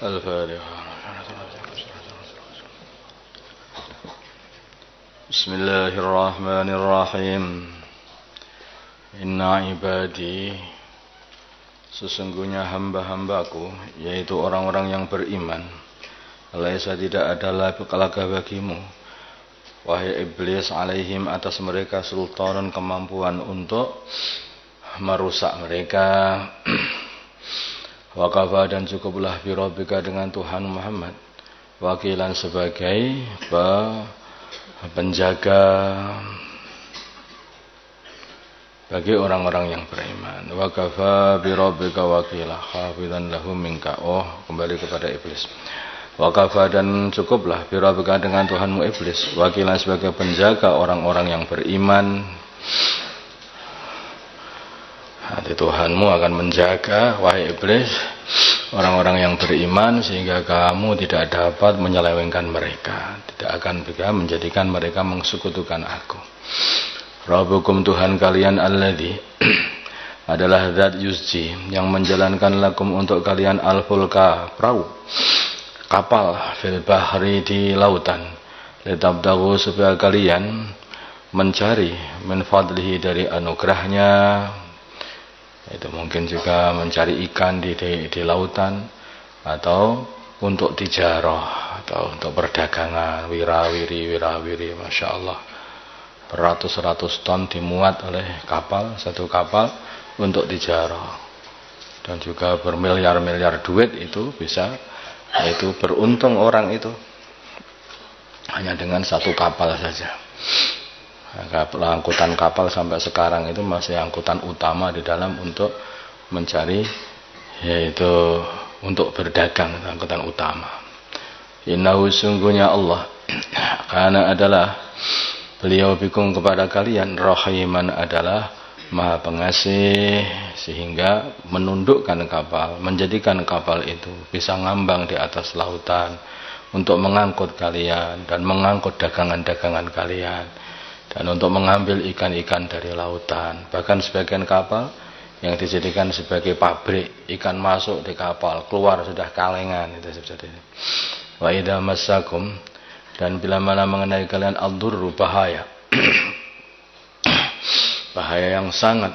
Al-Fatihah. Bismillahirrahmanirrahim. Inna ibadi, sesungguhnya hamba-hambaku, yaitu orang-orang yang beriman, laisa tidak ada laka bagimu, wahai iblis, alaihim atas mereka sultanan kemampuan untuk merusak mereka. Wakafa dan cukuplah birobika dengan Tuhan Muhammad wakilan sebagai penjaga bagi orang-orang yang beriman. Wakafa birobika wakilah hafidhan lahum minka. Kembali kepada iblis. Wakafa dan cukuplah birobika dengan Tuhanmu iblis wakilan sebagai penjaga orang-orang yang beriman. Nanti Tuhanmu akan menjaga, wahai iblis, orang-orang yang beriman, sehingga kamu tidak dapat menyelewengkan mereka, tidak akan bisa menjadikan mereka mengsekutukan aku. Rabbukum, Tuhan kalian, alladzi adalah zat yusji, yang menjalankan lakum untuk kalian al-fulka, perahu, kapal, fil bahri, di lautan, litabtaghu, supaya kalian mencari min fadlihi, dari anugerahnya. Itu mungkin juga mencari ikan di lautan, atau untuk tijarah, atau untuk perdagangan, wirawiri, Masya Allah, beratus-ratus ton dimuat oleh satu kapal untuk tijarah, dan juga bermiliar-miliar duit itu bisa, yaitu beruntung orang itu hanya dengan satu kapal saja. Angkutan kapal sampai sekarang itu masih angkutan utama di dalam untuk mencari, yaitu untuk berdagang, angkutan utama. Innahu, sungguhnya Allah, karena adalah beliau bikum kepada kalian, rahiman, adalah maha pengasih, sehingga menundukkan kapal, menjadikan kapal itu bisa ngambang di atas lautan untuk mengangkut kalian dan mengangkut dagangan-dagangan kalian, dan untuk mengambil ikan-ikan dari lautan. Bahkan sebagian kapal yang dijadikan sebagai pabrik, ikan masuk di kapal, keluar sudah kalengan, itu seperti ini. Wa idza massakum, dan bila mana mengenai kalian ad-durru, bahaya bahaya yang sangat,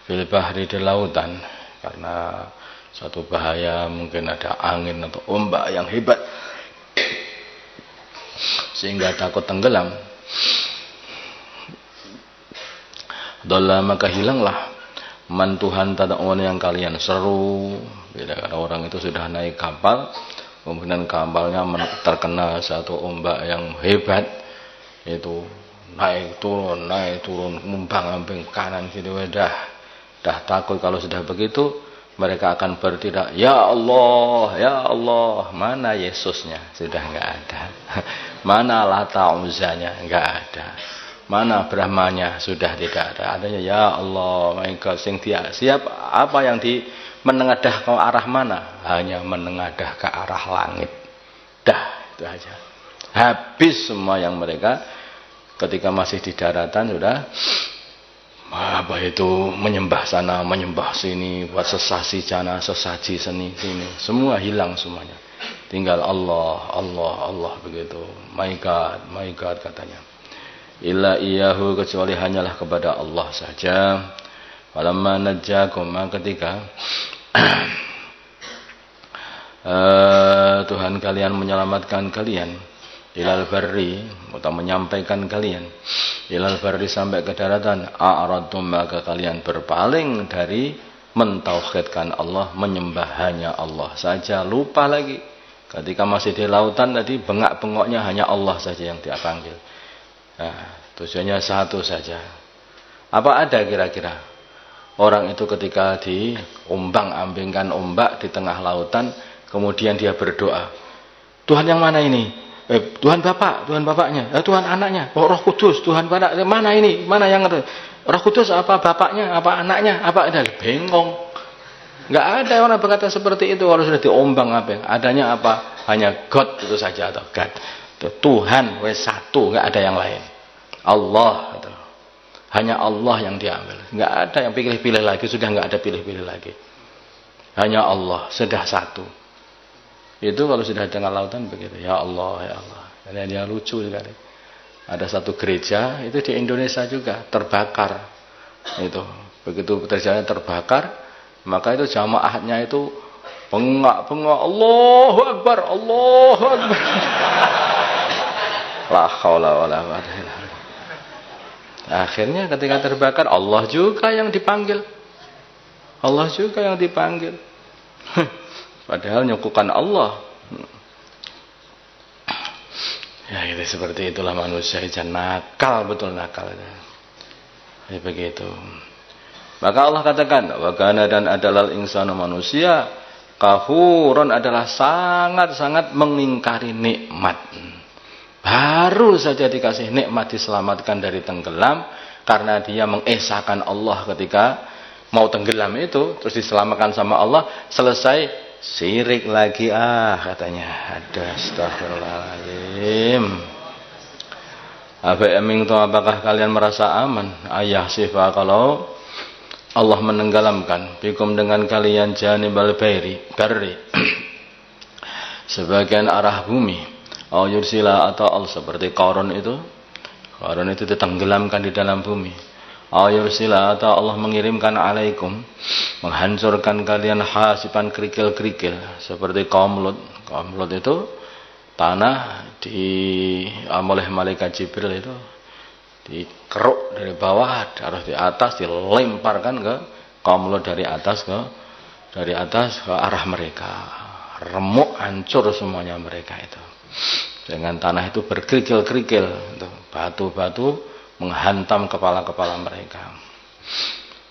fil bahri, di lautan, karena satu bahaya mungkin ada angin atau ombak yang hebat sehingga takut tenggelam. Dalla, maka hilanglah, man Tuhan tad'un, yang kalian seru. Bila orang itu sudah naik kapal, kemudian kapalnya terkena satu ombak yang hebat, itu naik turun, ngumbang-ambing kanan kiri, dah takut. Kalau sudah begitu, mereka akan berteriak, ya Allah, ya Allah. Mana Yesusnya? Sudah enggak ada. Mana Lata Uzzanya? Enggak ada. Mana Brahmanya? Sudah tidak ada. Adanya ya Allah, my God, sing siap apa yang menengadah ke arah mana? Hanya menengadah ke arah langit. Dah, itu aja. Habis semua yang mereka ketika masih di daratan sudah menyembah sana, menyembah sini, buat sesaji sana, sesaji sini, semua hilang semuanya. Tinggal Allah begitu. My God katanya. Illa iyahu, kecuali hanyalah kepada Allah saja. Walamma najjakum, ketika Tuhan kalian menyelamatkan kalian, ilal barri, atau menyampaikan kalian ilal barri, sampai ke daratan, a'radtum, maka kalian berpaling dari mentauhidkan Allah, menyembah hanya Allah saja, lupa lagi. Ketika masih di lautan tadi, bengak-bengoknya hanya Allah saja yang dia panggil. Nah, tujuannya satu saja. Apa ada kira-kira orang itu ketika diombang-ambingkan ombak di tengah lautan, kemudian dia berdoa, Tuhan yang mana ini? Tuhan Bapak, Tuhan Bapaknya, Tuhan Anaknya, Roh Kudus, Tuhan Bapak, mana ini? Mana yang Roh Kudus, apa Bapaknya, apa Anaknya, apa? Ada bengong. Enggak ada orang berkata seperti itu kalau sudah diombang-ambing. Adanya apa? Hanya God itu saja, atau God. Tuhan wes satu, enggak ada yang lain. Allah itu. Hanya Allah yang diambil. Enggak ada yang pilih-pilih lagi, sudah enggak ada pilih-pilih lagi. Hanya Allah, sudah satu. Itu kalau sudah dengan lautan begitu. Ya Allah, ya Allah. Dan yang lucu sekali. Ada satu gereja itu di Indonesia juga terbakar. Itu begitu terjadi terbakar, maka itu jamaahnya itu bengak-bengak Allahu Akbar, Allahu Akbar. La haula wala quwwata illa billah. Akhirnya ketika terbakar Allah juga yang dipanggil. Allah juga yang dipanggil. Padahal nyukukan Allah. Ya itu seperti itulah manusia, nakal, betul nakal. Ya begitu. Maka Allah katakan, wa kana, dan adalah insanu manusia, kafuron, adalah sangat-sangat mengingkari nikmat. Baru saja dikasih nikmat diselamatkan dari tenggelam, karena dia mengesahkan Allah ketika mau tenggelam itu, terus diselamatkan sama Allah, selesai sirik lagi katanya. Ada, astagfirullahaladzim. Apakah kalian merasa aman? Ayah sifat kalau Allah menenggelamkan bikum dengan kalian janibal barri sebagian arah bumi, au yursila, atau al seperti Qarun itu ditenggelamkan di dalam bumi, au yursila, atau Allah mengirimkan alaikum, menghancurkan kalian hasipan kerikil-kerikil seperti kaum Lut. Kaum Lut itu tanah oleh malaikat Jibril itu dikeruk dari bawah, harus di atas, dilemparkan ke kaum Lut dari atas ke arah mereka. Remuk, hancur semuanya mereka itu. Dengan tanah itu berkerikil-kerikil, batu-batu menghantam kepala-kepala mereka.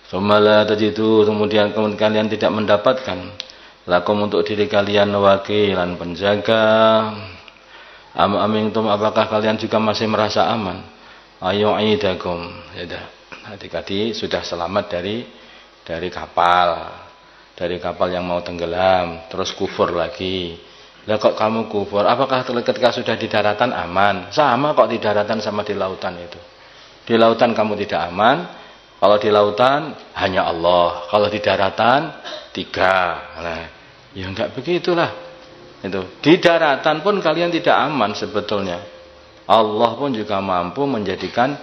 Sumala tajidu, kemudian kalian tidak mendapatkan lakum untuk diri kalian wakilan, penjaga. Amintum, apakah kalian juga masih merasa aman? Ayu'idakum, adik-adik sudah selamat dari kapal yang mau tenggelam, terus kufur lagi. Lah kok kamu kufur? Apakah ketika sudah di daratan aman? Sama kok di daratan sama di lautan itu. Di lautan kamu tidak aman. Kalau di lautan hanya Allah. Kalau di daratan 3. Nah, ya enggak begitulah. Itu. Di daratan pun kalian tidak aman sebetulnya. Allah pun juga mampu menjadikan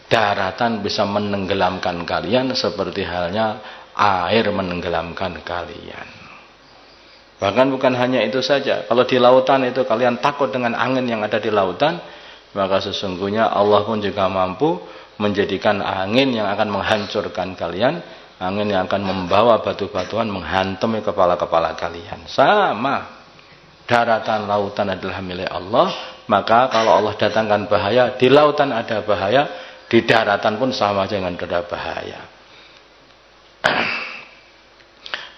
daratan bisa menenggelamkan kalian seperti halnya air menenggelamkan kalian. Bahkan bukan hanya itu saja. Kalau di lautan itu kalian takut dengan angin yang ada di lautan, maka sesungguhnya Allah pun juga mampu menjadikan angin yang akan menghancurkan kalian, angin yang akan membawa batu-batuan menghantam kepala-kepala kalian. Sama. Daratan lautan adalah milik Allah, maka kalau Allah datangkan bahaya, di lautan ada bahaya, di daratan pun sama dengan ada bahaya.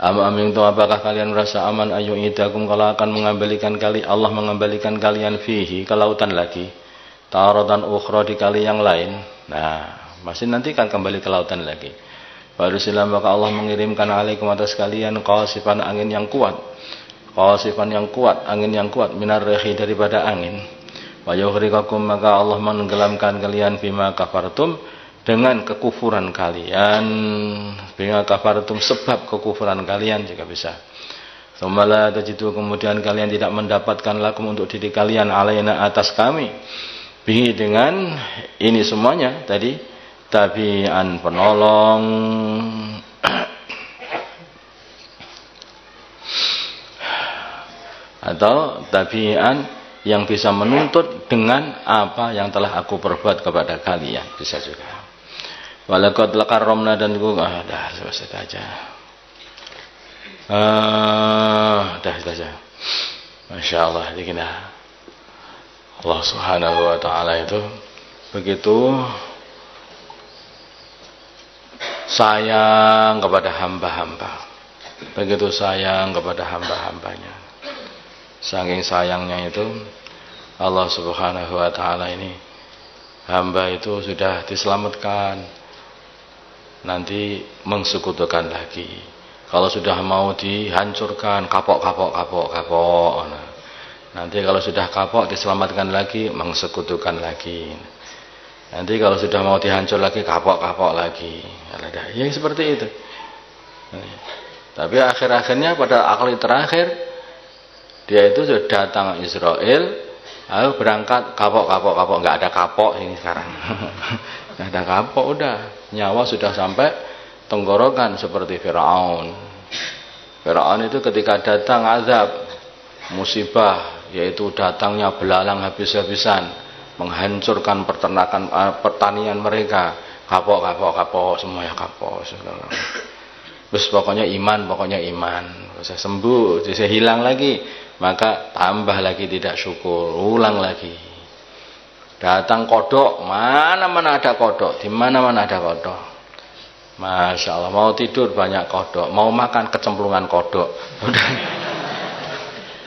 Amintum, apakah kalian merasa aman ayu'idakum, kalau akan Allah mengembalikan kalian fihi, ke lautan lagi, taratan ukhra, di kali yang lain. Nah, masih nanti kan kembali ke lautan lagi. Baru silam, maka Allah mengirimkan alaikum atas kalian qasifan, angin yang kuat. Qasifan yang kuat, angin yang kuat, minar rihi, daripada angin. Wa yughriqakum, maka Allah menenggelamkan kalian bima kafartum, dengan kekufuran kalian. Bima kafartum, sebab kekufuran kalian juga bisa. Tsumma tajidu, kemudian kalian tidak mendapatkan lakum untuk diri kalian alaina, atas kami, bihi, dengan ini semuanya tadi, tabi'an, penolong, atau tabi'an yang bisa menuntut dengan apa yang telah aku perbuat kepada kalian, bisa juga. Walaqad lakarramna, dan dah selesai aja. Dah saja. Masya Allah, kita Allah Subhanahu wa Ta'ala itu begitu sayang kepada hamba-hamba, begitu sayang kepada hamba-hambanya. Saking sayangnya itu Allah Subhanahu wa Ta'ala ini, hamba itu sudah diselamatkan, nanti mengsekutukan lagi. Kalau sudah mau dihancurkan, kapok. Nanti kalau sudah kapok, diselamatkan lagi, mengsekutukan lagi. Nanti kalau sudah mau dihancur lagi, kapok lagi. Ya seperti itu. Tapi akhir-akhirnya pada akali terakhir Dia itu sudah datang Israel, lalu berangkat kapok, nggak ada kapok ini sekarang. Nggak ada kapok, udah nyawa sudah sampai tenggorokan seperti Firaun. Firaun itu ketika datang azab, musibah, yaitu datangnya belalang habis-habisan, menghancurkan peternakan pertanian mereka, kapok semuanya kapok. Terus pokoknya iman, bisa sembuh, bisa hilang lagi, maka tambah lagi tidak syukur, ulang lagi. Datang kodok, mana-mana ada kodok, di mana-mana ada kodok. Masya Allah, mau tidur banyak kodok, mau makan kecemplungan kodok.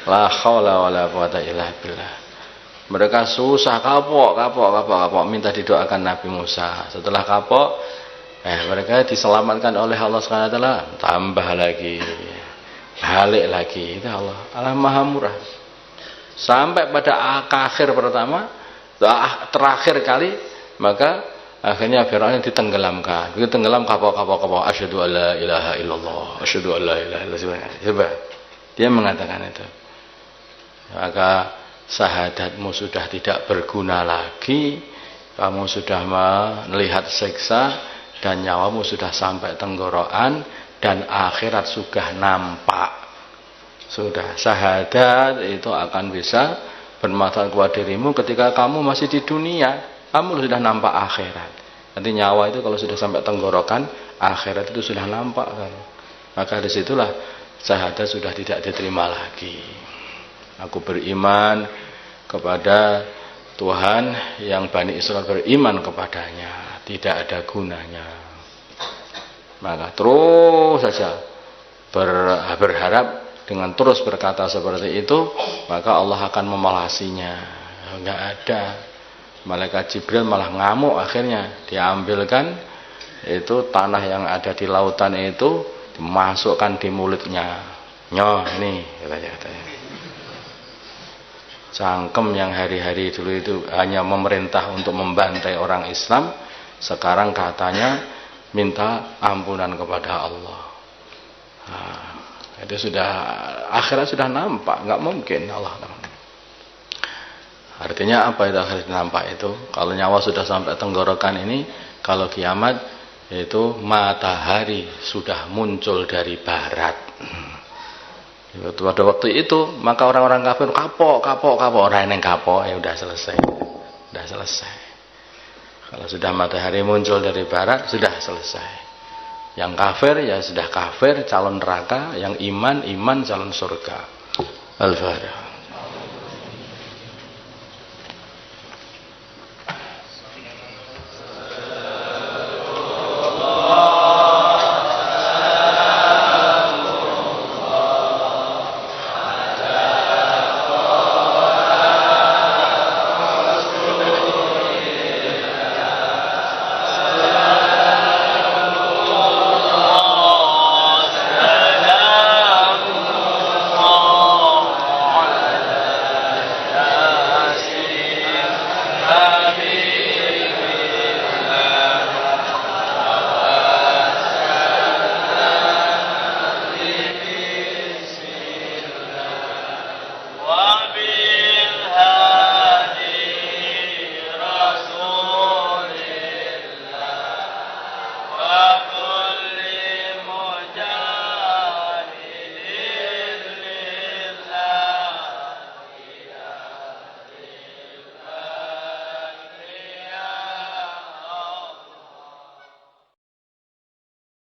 La haula wala quwata illa billah. Mereka susah, kapok, minta didoakan Nabi Musa. Setelah kapok, mereka diselamatkan oleh Allah SWT, tambah lagi, balik lagi. Itu Allah Maha Murah. Sampai pada akhir pertama, terakhir kali, maka akhirnya Firaun ditenggelamkan. Begitu tenggelam, kapok. Asyhadu alla ilaha illallah, asyhadu alla ilaha illallah. Coba dia mengatakan itu. Maka syahadatmu sudah tidak berguna lagi, kamu sudah melihat siksa, dan nyawamu sudah sampai tenggorokan, dan akhirat sudah nampak. Sudah, syahadat itu akan bisa bermanfaat kepada dirimu ketika kamu masih di dunia. Kamu sudah nampak akhirat. Nanti nyawa itu kalau sudah sampai tenggorokan, akhirat itu sudah nampak kan. Maka disitulah syahadat sudah tidak diterima lagi. Aku beriman kepada Tuhan yang Bani Israel beriman kepadanya, tidak ada gunanya. Maka terus saja berharap, dengan terus berkata seperti itu, maka Allah akan memelasinya. Enggak ada. Malaikat Jibril malah ngamuk, akhirnya diambilkan itu tanah yang ada di lautan itu, dimasukkan di mulutnya. Nyoh ini katanya. Cangkem yang hari-hari dulu itu hanya memerintah untuk membantai orang Islam, sekarang katanya minta ampunan kepada Allah. Itu sudah, akhirat sudah nampak, nggak mungkin Allah. Artinya apa itu akhirat nampak itu? Kalau nyawa sudah sampai tenggorokan ini, kalau kiamat itu matahari sudah muncul dari barat. Pada waktu itu maka orang-orang kafir kapok, orang yang kapok, ya udah selesai. Kalau sudah matahari muncul dari barat, sudah selesai. Yang kafir ya sudah kafir, calon neraka. Yang iman calon surga. Al-Fatihah.